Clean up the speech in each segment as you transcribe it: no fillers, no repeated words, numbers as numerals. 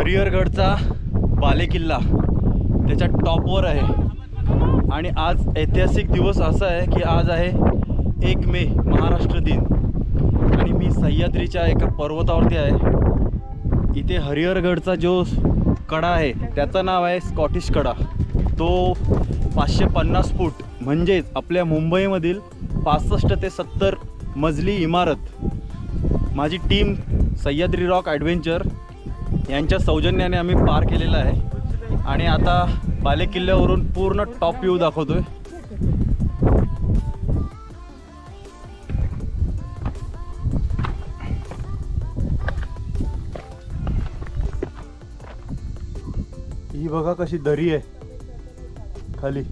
हरिहरगडचा बालेकिल्ला त्याच्या टॉपवर आहे आणि आज ऐतिहासिक दिवस असा आहे की आज आहे 1 मे महाराष्ट्र दिन आणि मी सह्याद्रीच्या एका पर्वतावरती आहे। इथे हरिहरगडचा जो कडा आहे त्याचं नाव आहे स्कॉटिश कडा। तो 550 फूट म्हणजेच आपल्या मुंबईमधील 65 ते 70 मजली इमारत माझी टीम सह्याद्री रॉक ॲडव्हेंचर यांच्या सौजन्याने आम्ही पार केलेला आहे आणि आता बालेकिल्ल्यावरून पूर्ण टॉप व्ह्यू दाखवतोय। ही बघा कशी दरी आहे खाली।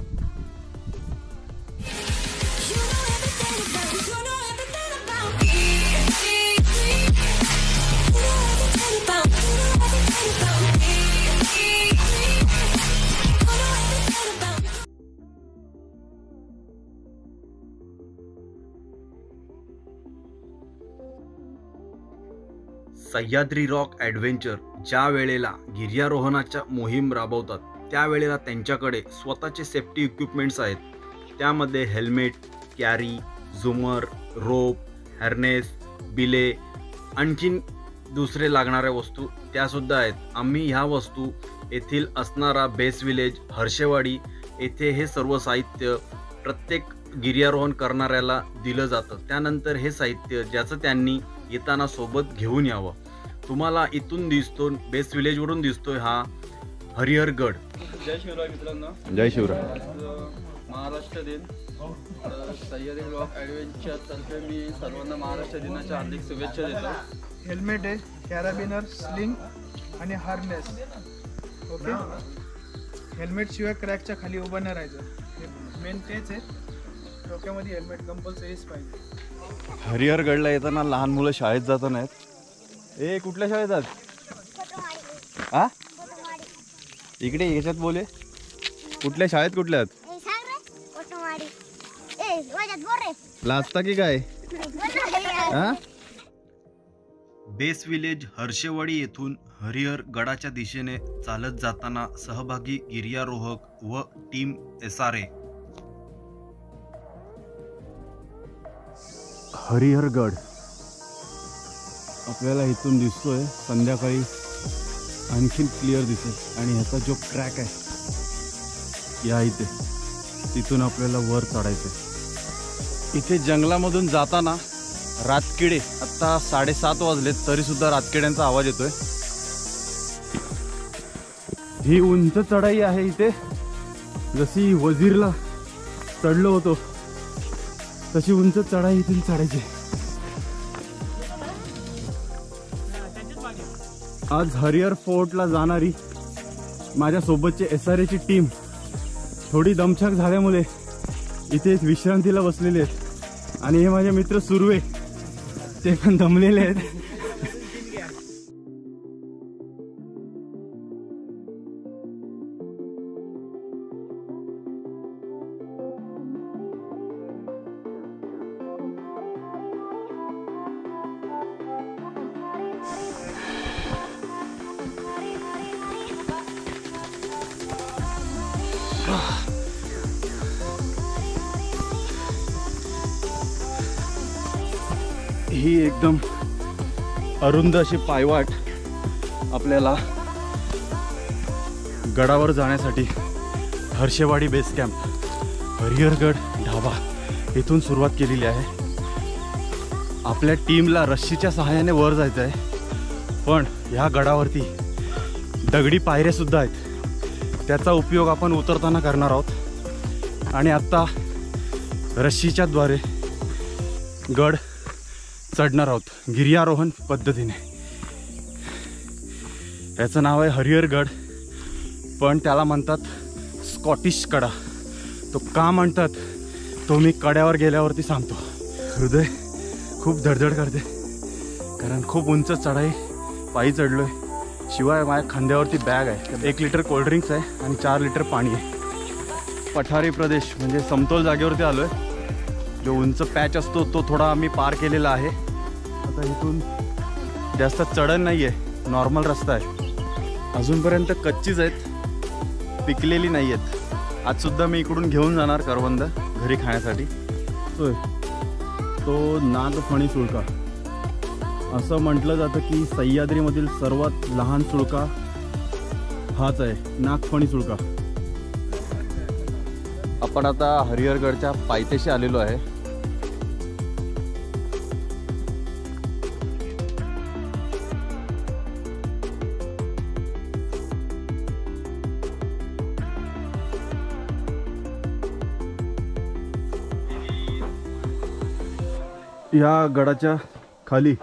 सह्याद्री रॉक ॲडव्हेंचर ज्या वेळेला गिर्यारोहणाच्या मोहीम राबवतात त्यावेळेला त्यांच्याकडे स्वतःचे सेफ्टी इक्विपमेंट्स आहेत। त्यामध्ये हेल्मेट, कॅरी, झुमर, रोप, हॅर्नेस, बिले, आणखीन दुसरे लागणाऱ्या वस्तू त्यासुद्धा आहेत। आम्ही ह्या वस्तू येथील असणारा बेस विलेज हर्षेवाडी येथे हे सर्व साहित्य प्रत्येक गिर्यारोहण करणाऱ्याला दिलं जातं। त्यानंतर हे साहित्य ज्याचं त्यांनी येताना सोबत घेऊन यावं। तुम्हाला इथून दिसतो बेस विलेजवरून दिसतोय हा हरिहरगड। जय शिवराय मित्रांनो। जय शिवराय। महाराष्ट्र दिन सह्याद्री रॉक ॲडव्हेंचर तर्फे मी सर्वांना महाराष्ट्र दिनाच्या हार्दिक शुभेच्छा देतो। हेल्मेट आहे, कॅराबिनर, स्लिंग आणि हार्नेस। ओके, हेल्मेट शिवाय क्रॅकच्या खाली उभं नाही राहायचं, मेन तेच आहे। डोक्यामध्ये हेल्मेट कंपल्सरीच पाहिजे। हरिहरगडला येताना लहान मुलं शाळेत जात नाहीत। कुठल्या शाळेत जात? हा इकडे याच्यात बोले कुठल्या शाळेत कुठल्यात? लाजता की काय? बेस विलेज हर्षेवाडी येथून हरिहरगडाच्या दिशेने चालत जाताना सहभागी गिर्यारोहक व टीम SRA। हरिहरगड आपल्याला इथून दिसतोय, संध्याकाळी आणखीन क्लिअर दिसेल आणि ह्याचा जो ट्रॅक आहे या इथे तिथून आपल्याला वर चढायचं। इथे जंगलामधून जाताना रातकिडे, आता 7:30 वाजलेत तरी सुद्धा रातकिड्यांचा आवाज येतोय। ही उंच चढाई आहे इथे, जशी वजीरला चढलो होतो तशी उंच चढाई इथून चढायची। आज हरिहर फोर्टला जाणारी माझ्या सोबतची SRA ची टीम थोडी दमछाक झाल्यामुळे इथे विश्रांतीला बसलेले आहेत आणि हे माझे मित्र सुर्वे ते पण दमलेले आहेत। ही एकदम अरुंद अशी पायवाट आपल्याला गडावर जाण्यासाठी हर्षेवाडी बेस कॅम्प हरिहरगड ढाबा इथून सुरुवात केलेली आहे। आपल्या टीमला रस्सीच्या सहाय्याने वर जायचं आहे, पण ह्या गडावरती दगडी पायऱ्या सुद्धा आहेत, त्याचा उपयोग आपण उतरताना करणार आहोत आणि आत्ता रस्सीच्या द्वारे गड चढणार आहोत गिर्यारोहण पद्धतीने। याचं नाव आहे हरिहरगड, पण त्याला म्हणतात स्कॉटिश कडा। तो का म्हणतात तो मी कड्यावर गेल्यावरती सांगतो। हृदय खूप धडधड करते कारण खूप उंच चढाई पायी चढलोय। शिवाय माझ्या खांद्यावरती बॅग आहे, 1 लिटर कोल्ड्रिंक्स आहे आणि 4 लिटर पाणी आहे। पठारी प्रदेश म्हणजे समतोल जागेवरती आलोय। जो उंच पॅच असतो तो थोडा आम्ही पार केलेला आहे। आता इथून जास्त चढण नाही आहे, नॉर्मल रस्ता आहे। अजूनपर्यंत कच्चीच आहेत, पिकलेली नाही आहेत. आजसुद्धा मी इकडून घेऊन जाणार करवंद घरी खाण्यासाठी. तो नागफणी सुळका. असं म्हटलं जातं की सह्याद्रीमधील सर्वात लहान सुळका हाच आहे, नागफणी सुळका. आपण आता हरिहरगडच्या पायथ्याशी आलेलो आहे. या गडाच्या खाली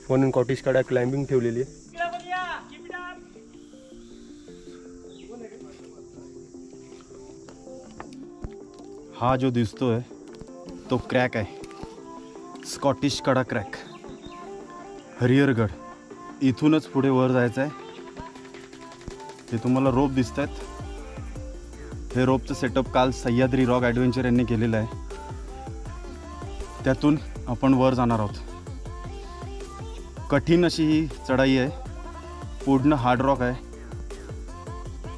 म्हणून कॉटेज कडा क्लाइंबिंग ठेवलेली आहे. हा जो दिसतोय तो क्रॅक आहे, स्कॉटिश कडा क्रॅक. हरिहरगड इथूनच पुढे वर जायचं आहे. हे तुम्हाला रोप दिसत आहेत. हे रोपचं सेटअप काल सह्याद्री रॉक ॲडव्हेंचर यांनी केलेलं आहे. त्यातून आपण वर जाणार आहोत. कठीण अशी ही चढाई आहे. पूर्ण हार्ड रॉक आहे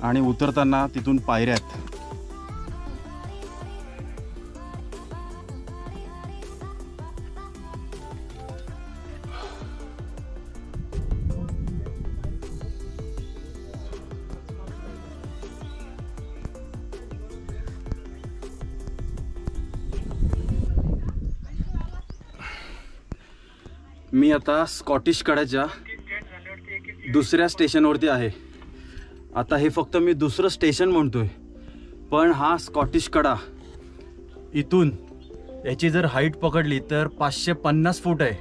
आणि उतरताना तिथून पायऱ्या आहेत. मी आता स्कॉटिश कड्याच्या दुसऱ्या स्टेशनवरती आहे. आता हे फक्त मी दुसरं स्टेशन म्हणतोय, पण हा स्कॉटिश कडा इथून याची जर हाईट पकडली तर 550 फूट आहे.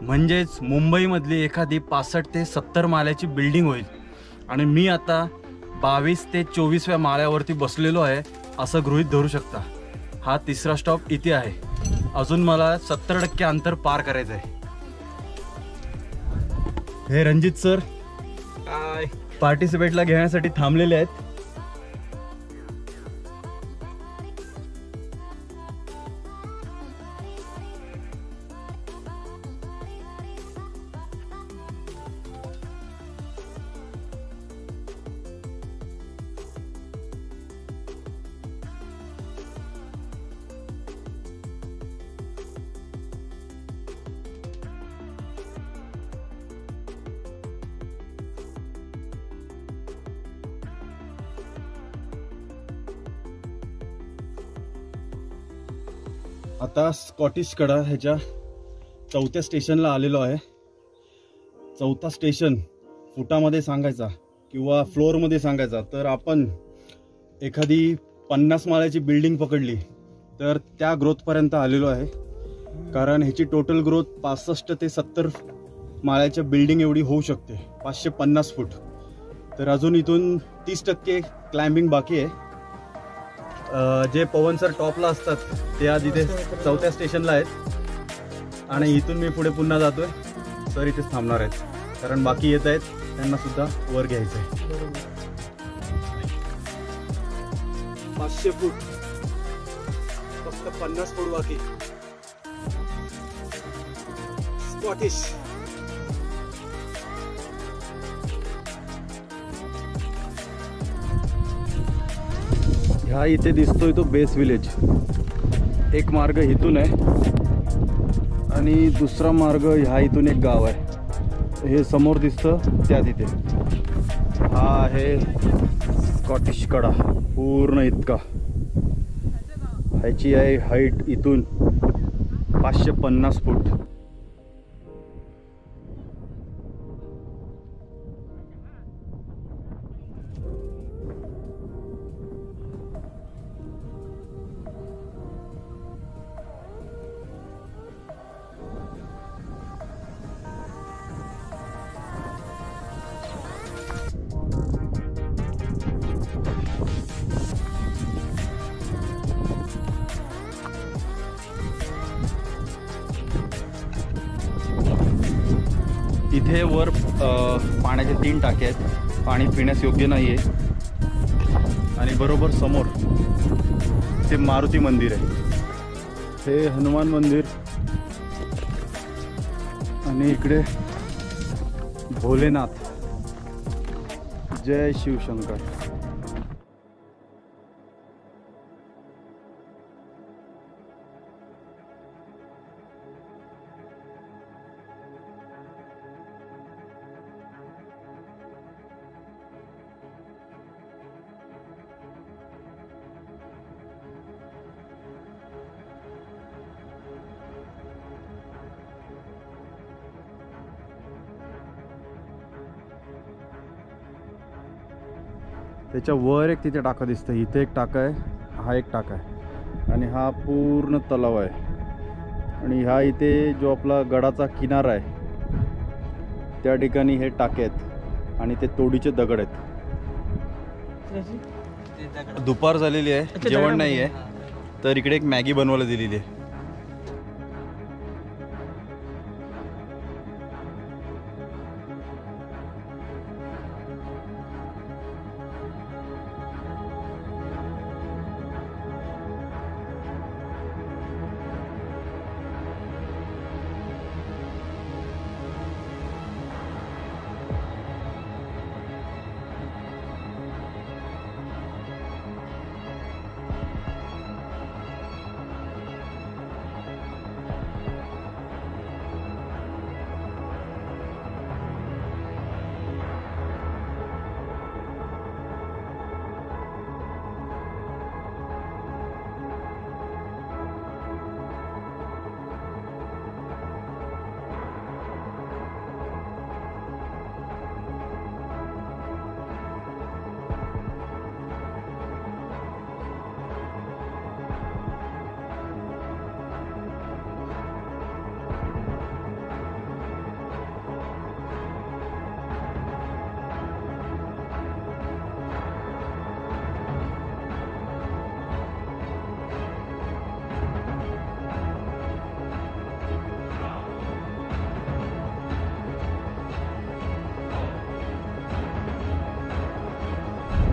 म्हणजेच मुंबईमधली एखादी 65 ते 70 माळ्याची बिल्डिंग होईल. आणि मी आता 22 ते 24व्या माळ्यावरती बसलेलो आहे असं गृहीत धरू शकता. हा तिसरा स्टॉप इथे आहे. अजून मला 70% अंतर पार करायचं आहे. हे रणजित सर पार्टिसिपेटला घेण्यासाठी थांबलेले आहेत. आता स्कॉटिश कडा ह्याच्या 4थ्या स्टेशनला आलेलो आहे. 4था स्टेशन फुटामध्ये सांगायचा किंवा फ्लोअरमध्ये सांगायचा तर आपण एखादी 50 माळ्याची बिल्डिंग पकडली तर त्या ग्रोथपर्यंत आलेलो आहे. कारण ह्याची टोटल ग्रोथ 65 ते 70 माळ्याच्या बिल्डिंग एवढी होऊ शकते. 550 फूट. तर अजून इथून 30% क्लाइम्बिंग बाकी आहे. जे पवन सर टॉपला असतात ते आज इथे 4थ्या स्टेशनला आहेत आणि इथून मी पुढे पुन्हा जातोय. सर इथेच थांबणार आहेत कारण बाकी येत आहेत, त्यांना सुद्धा वर घ्यायचं आहे. 500 फूट फक्त 50 फूट बाकी. स्कॉटिश ह्या इथे दिसतोय तो बेस विलेज. एक मार्ग इथून आहे आणि दुसरा मार्ग ह्या इथून एक गाव आहे. हे समोर दिसतं त्या तिथे हा आहे स्कॉटिश कडा. पूर्ण इतका ह्याची आहे हाईट इथून 550 फूट. इथे वर पाण्याचे 3 टाके आहेत. पाणी पिण्यास योग्य नाही आहे. आणि बरोबर समोर ते मारुती मंदिर आहे. हे हनुमान मंदिर आणि इकडे भोलेनाथ. जय शिवशंकर. त्याच्या वर एक तिथे टाका दिसतं. इथे एक टाका आहे, हा एक टाका आहे आणि हा पूर्ण तलाव आहे. आणि ह्या इथे जो आपला गडाचा किनारा आहे त्या ठिकाणी हे टाके आहेत आणि ते तोडीचे दगड आहेत. दुपार झालेली आहे, जेवण नाही आहे, तर इकडे एक मॅगी बनवायला दिलेली आहे.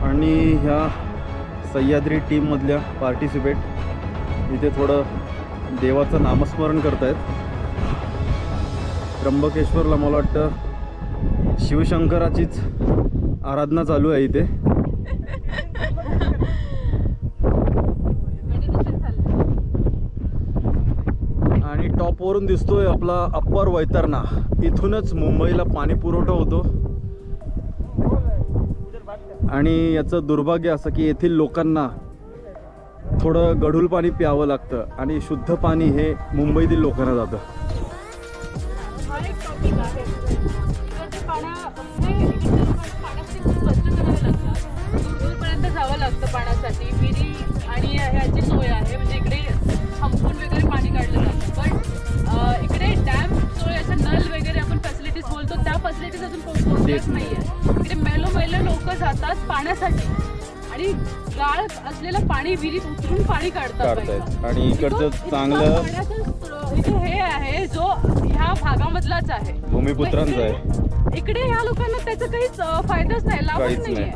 आणि ह्या सह्याद्री टीममधल्या पार्टिसिपेट इथे थोडं देवाचं नामस्मरण करतायत. त्र्यंबकेश्वरला मला वाटतं शिवशंकराचीच आराधना चालू आहे इथे. आणि टॉपवरून दिसतोय आपला अप्पर वैतरणा. इथूनच मुंबईला पाणी पुरवठा होतो. आणि याचं दुर्भाग्य असं की येथील लोकांना थोडं गढूळ पाणी प्यावं लागतं आणि शुद्ध पाणी हे मुंबईतील लोकांना जातं. हा एक टॉपिक आहे. इकडचे पाण्यासाठी खूप कष्ट करावे लागतात. दूरपर्यंत जावं लागतं पाण्यासाठी. विहिरी आणि ह्याची सोय आहे, म्हणजे इकडे थांबून वगैरे पाणी काढलं जातं. पण इकडे डॅम सोय, असं नल वगैरे आपण फॅसिलिटीज बोलतो, त्या फॅसिलिटीज अजून पोहोचल्याच नाही आहे. इकडे मैलो लोक जातात पाण्यासाठी आणि गाळ असलेलं पाणी विहिरीत उतरून पाणी काढतात. आणि इकडचं चांगलं इथे हे आहे जो ह्या भागामधलाच आहे, भूमिपुत्रांचं आहे. इकडे ह्या लोकांना त्याचा काहीच फायदाच नाही, लाभच काहीच नाहीये.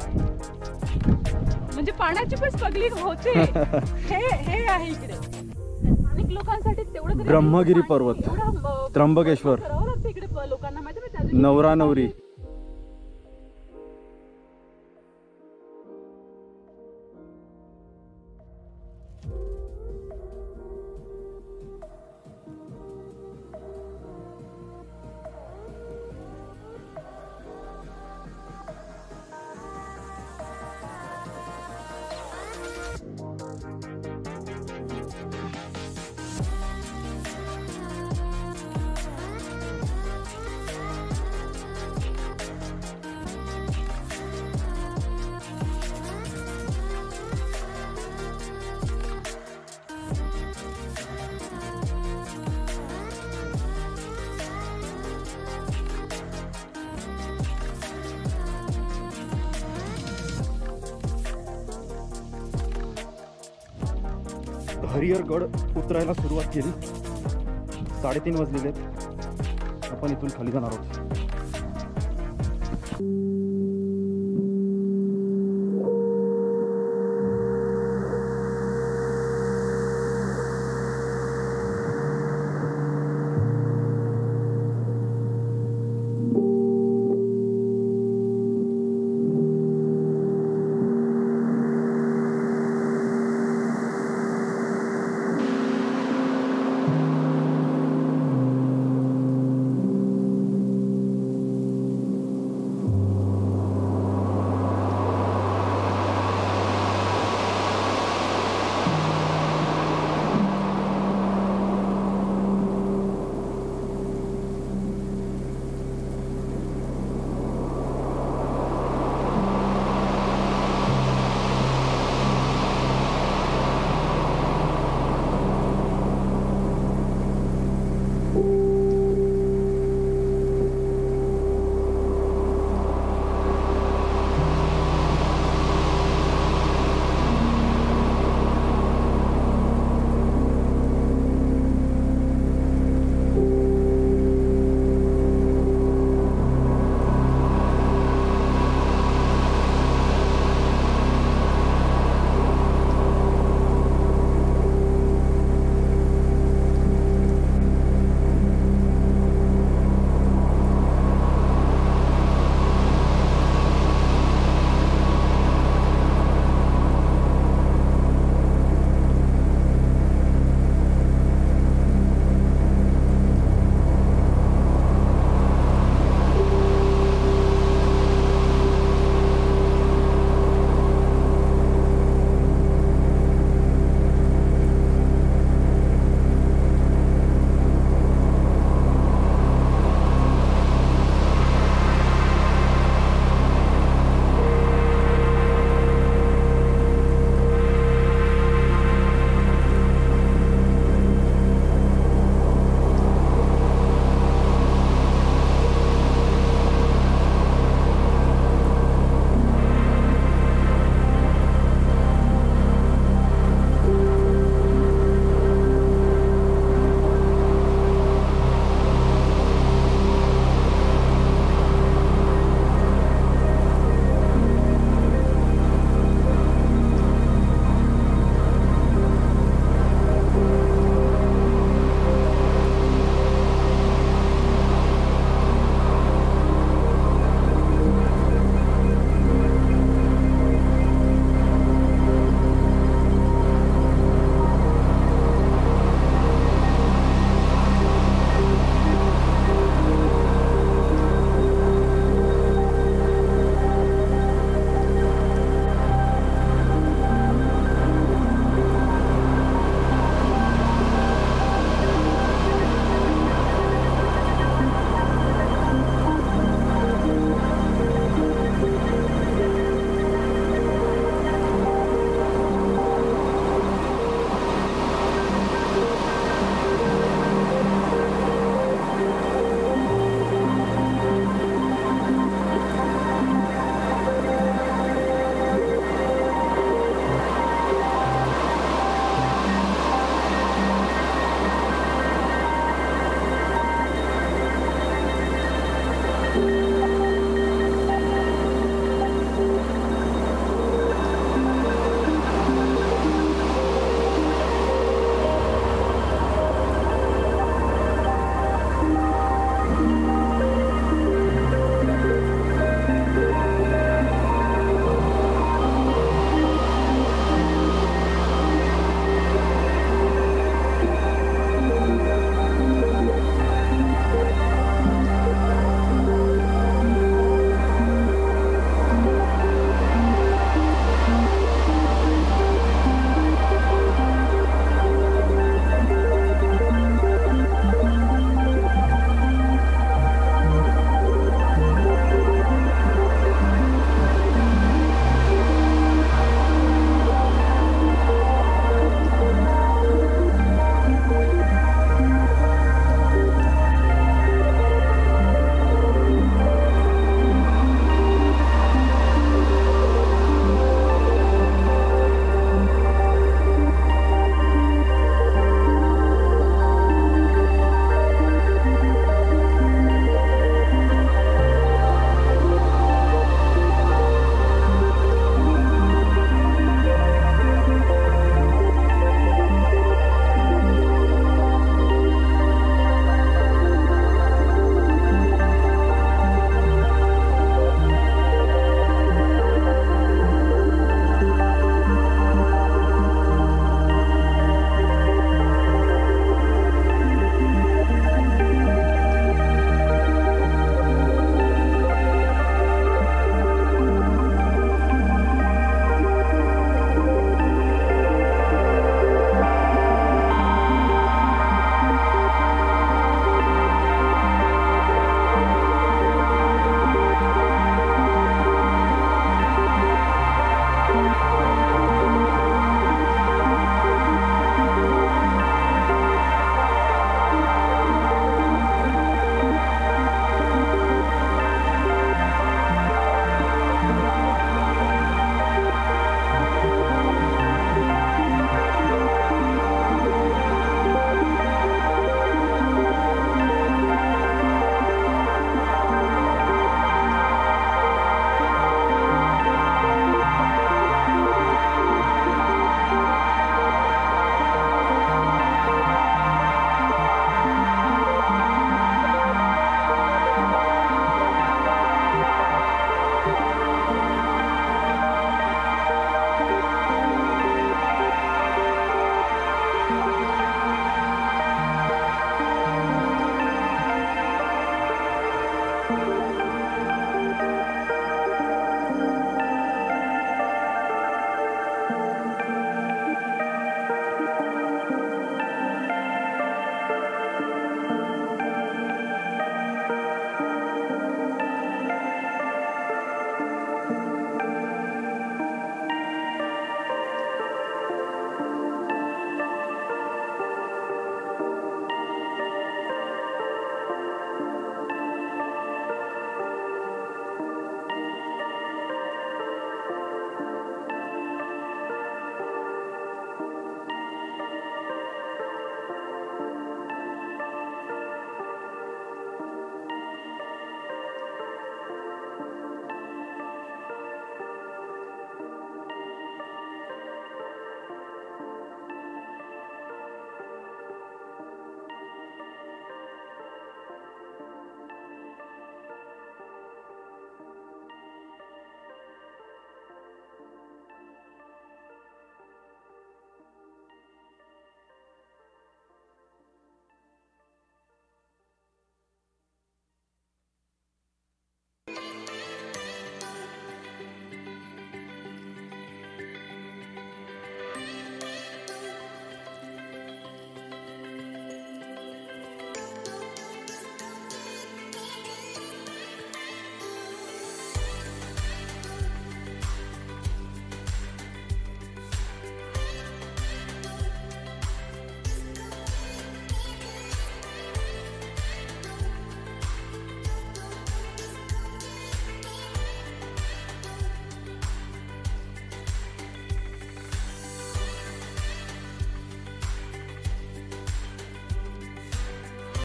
म्हणजे पाण्याची पण स्ट्रगलिंग होते. हे आहे इकडे अनेक लोकांसाठी. तेवढं तरी ब्रह्मगिरी पर्वत, एवढं, त्र्यंबकेश्वर, करावं लागतं इकडे लोकांना. माहिती नवरा नवरी. हरिहरगड उतरायला सुरुवात केली. 3:30 वाजलेले आहेत. आपण इथून खाली जाणार आहोत.